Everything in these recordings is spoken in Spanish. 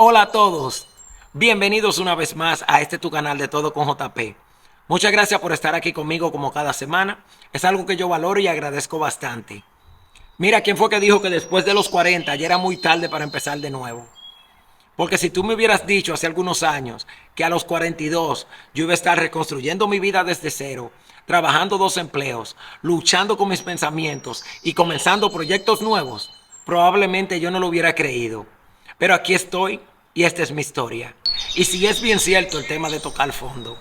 Hola a todos, bienvenidos una vez más a este tu canal de Todo con JP. Muchas gracias por estar aquí conmigo como cada semana, es algo que yo valoro y agradezco bastante. Mira, ¿quién fue que dijo que después de los 40 ya era muy tarde para empezar de nuevo? Porque si tú me hubieras dicho hace algunos años que a los 42 yo iba a estar reconstruyendo mi vida desde cero, trabajando 2 empleos, luchando con mis pensamientos y comenzando proyectos nuevos, probablemente yo no lo hubiera creído. Pero aquí estoy y esta es mi historia. Y si es bien cierto el tema de tocar fondo,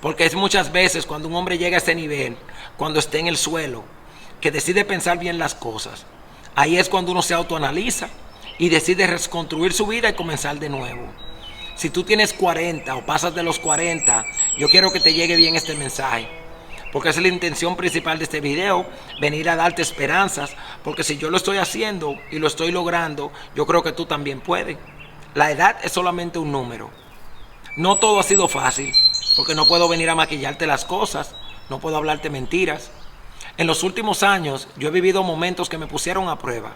porque es muchas veces cuando un hombre llega a ese nivel, cuando esté en el suelo, que decide pensar bien las cosas. Ahí es cuando uno se autoanaliza y decide reconstruir su vida y comenzar de nuevo. Si tú tienes 40 o pasas de los 40, yo quiero que te llegue bien este mensaje, porque esa es la intención principal de este video, venir a darte esperanzas, porque si yo lo estoy haciendo y lo estoy logrando, yo creo que tú también puedes. La edad es solamente un número. No todo ha sido fácil, porque no puedo venir a maquillarte las cosas, no puedo hablarte mentiras. En los últimos años yo he vivido momentos que me pusieron a prueba.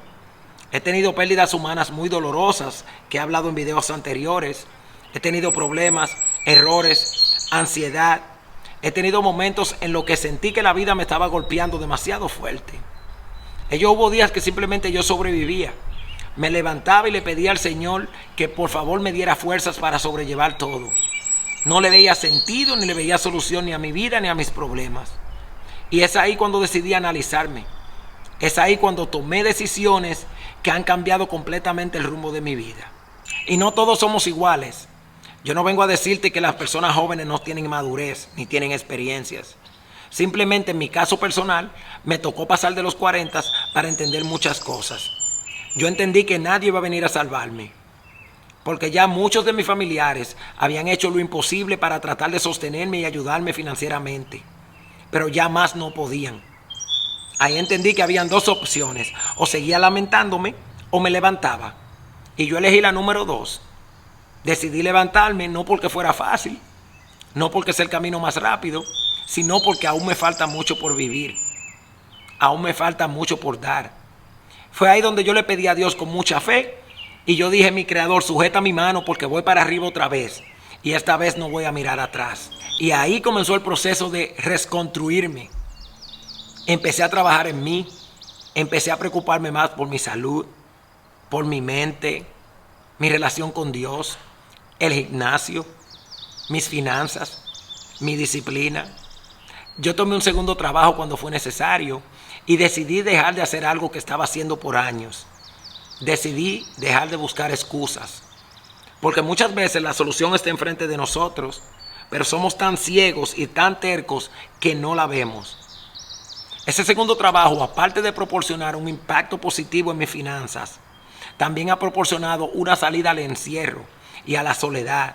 He tenido pérdidas humanas muy dolorosas, que he hablado en videos anteriores. He tenido problemas, errores, ansiedad. He tenido momentos en los que sentí que la vida me estaba golpeando demasiado fuerte. Hubo días que simplemente yo sobrevivía. Me levantaba y le pedía al Señor que por favor me diera fuerzas para sobrellevar todo. No le veía sentido ni le veía solución ni a mi vida ni a mis problemas. Y es ahí cuando decidí analizarme. Es ahí cuando tomé decisiones que han cambiado completamente el rumbo de mi vida. Y no todos somos iguales. Yo no vengo a decirte que las personas jóvenes no tienen madurez ni tienen experiencias. Simplemente en mi caso personal me tocó pasar de los 40 para entender muchas cosas. Yo entendí que nadie iba a venir a salvarme, porque ya muchos de mis familiares habían hecho lo imposible para tratar de sostenerme y ayudarme financieramente, pero ya más no podían. Ahí entendí que habían dos opciones: o seguía lamentándome o me levantaba. Y yo elegí la número 2. Decidí levantarme no porque fuera fácil, no porque es el camino más rápido, sino porque aún me falta mucho por vivir. Aún me falta mucho por dar. Fue ahí donde yo le pedí a Dios con mucha fe y yo dije: mi Creador, sujeta mi mano porque voy para arriba otra vez y esta vez no voy a mirar atrás. Y ahí comenzó el proceso de reconstruirme. Empecé a trabajar en mí, empecé a preocuparme más por mi salud, por mi mente, mi relación con Dios, el gimnasio, mis finanzas, mi disciplina. Yo tomé un segundo trabajo cuando fue necesario y decidí dejar de hacer algo que estaba haciendo por años. Decidí dejar de buscar excusas, porque muchas veces la solución está enfrente de nosotros, pero somos tan ciegos y tan tercos que no la vemos. Ese segundo trabajo, aparte de proporcionar un impacto positivo en mis finanzas, también ha proporcionado una salida al encierro y a la soledad.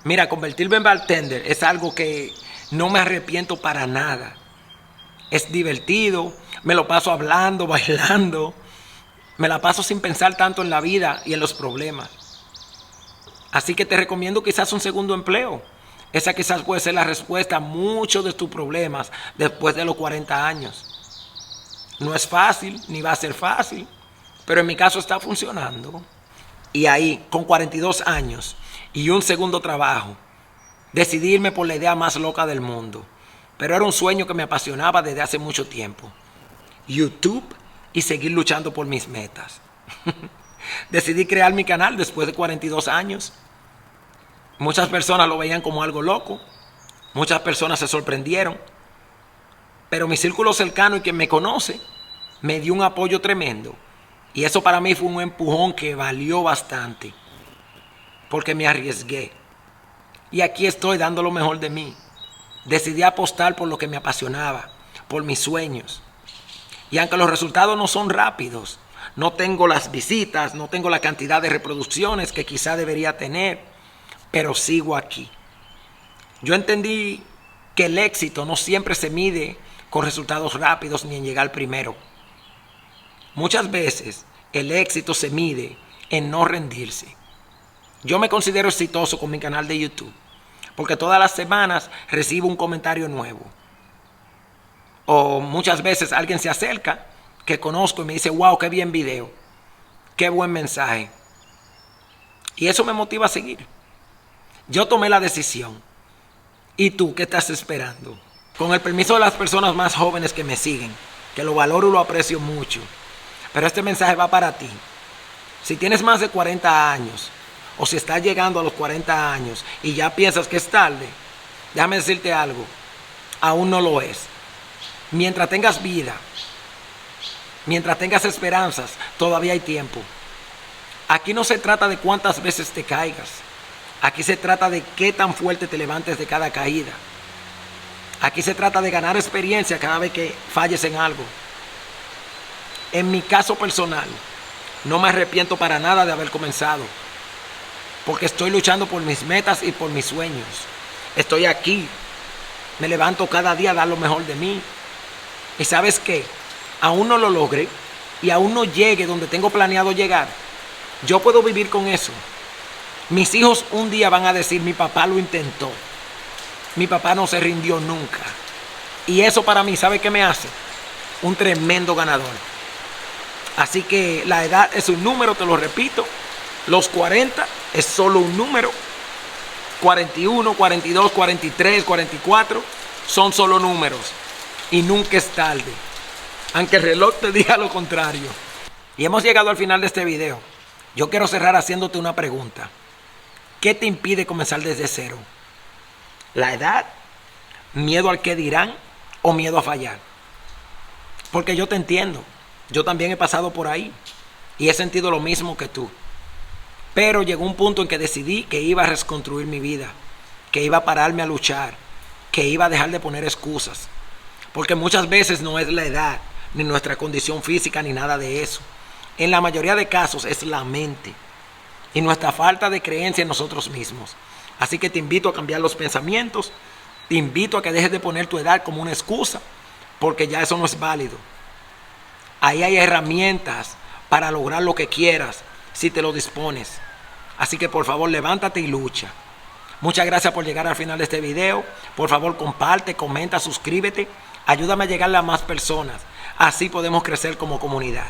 Mira, convertirme en bartender es algo que no me arrepiento para nada. Es divertido, me lo paso hablando, bailando, me la paso sin pensar tanto en la vida y en los problemas. Así que te recomiendo quizás un segundo empleo. Esa quizás puede ser la respuesta a muchos de tus problemas después de los 40 años. No es fácil, ni va a ser fácil, pero en mi caso está funcionando. Y ahí, con 42 años y un segundo trabajo, decidí irme por la idea más loca del mundo. Pero era un sueño que me apasionaba desde hace mucho tiempo: YouTube y seguir luchando por mis metas. Decidí crear mi canal después de 42 años. Muchas personas lo veían como algo loco. Muchas personas se sorprendieron. Pero mi círculo cercano y quien me conoce me dio un apoyo tremendo. Y eso para mí fue un empujón que valió bastante, porque me arriesgué. Y aquí estoy dando lo mejor de mí. Decidí apostar por lo que me apasionaba, por mis sueños. Y aunque los resultados no son rápidos, no tengo las visitas, no tengo la cantidad de reproducciones que quizá debería tener, pero sigo aquí. Yo entendí que el éxito no siempre se mide con resultados rápidos ni en llegar primero. Muchas veces el éxito se mide en no rendirse. Yo me considero exitoso con mi canal de YouTube, porque todas las semanas recibo un comentario nuevo. O muchas veces alguien se acerca que conozco y me dice: wow, qué bien video, qué buen mensaje. Y eso me motiva a seguir. Yo tomé la decisión. ¿Y tú qué estás esperando? Con el permiso de las personas más jóvenes que me siguen, que lo valoro y lo aprecio mucho, pero este mensaje va para ti. Si tienes más de 40 años, o si estás llegando a los 40 años y ya piensas que es tarde, déjame decirte algo, aún no lo es. Mientras tengas vida, mientras tengas esperanzas, todavía hay tiempo. Aquí no se trata de cuántas veces te caigas. Aquí se trata de qué tan fuerte te levantes de cada caída. Aquí se trata de ganar experiencia cada vez que falles en algo. En mi caso personal, no me arrepiento para nada de haber comenzado, porque estoy luchando por mis metas y por mis sueños. Estoy aquí, me levanto cada día a dar lo mejor de mí. Y ¿sabes qué? Aún no lo logre y aún no llegue donde tengo planeado llegar, yo puedo vivir con eso. Mis hijos un día van a decir, mi papá lo intentó, mi papá no se rindió nunca. Y eso para mí, ¿sabe qué me hace? Un tremendo ganador. Así que la edad es un número, te lo repito. Los 40 es solo un número. 41, 42, 43, 44 son solo números. Y nunca es tarde, aunque el reloj te diga lo contrario. Y hemos llegado al final de este video. Yo quiero cerrar haciéndote una pregunta. ¿Qué te impide comenzar desde cero? ¿La edad? ¿Miedo al que dirán? ¿O miedo a fallar? Porque yo te entiendo. Yo también he pasado por ahí. Y he sentido lo mismo que tú. Pero llegó un punto en que decidí que iba a reconstruir mi vida. Que iba a pararme a luchar. Que iba a dejar de poner excusas. Porque muchas veces no es la edad, ni nuestra condición física, ni nada de eso. En la mayoría de casos es la mente y nuestra falta de creencia en nosotros mismos. Así que te invito a cambiar los pensamientos, te invito a que dejes de poner tu edad como una excusa, porque ya eso no es válido. Ahí hay herramientas para lograr lo que quieras, si te lo dispones. Así que por favor levántate y lucha. Muchas gracias por llegar al final de este video. Por favor comparte, comenta, suscríbete. Ayúdame a llegarle a más personas. Así podemos crecer como comunidad.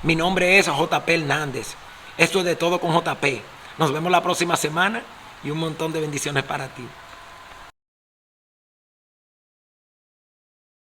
Mi nombre es JP Hernández. Esto es De Todo con JP. Nos vemos la próxima semana y un montón de bendiciones para ti.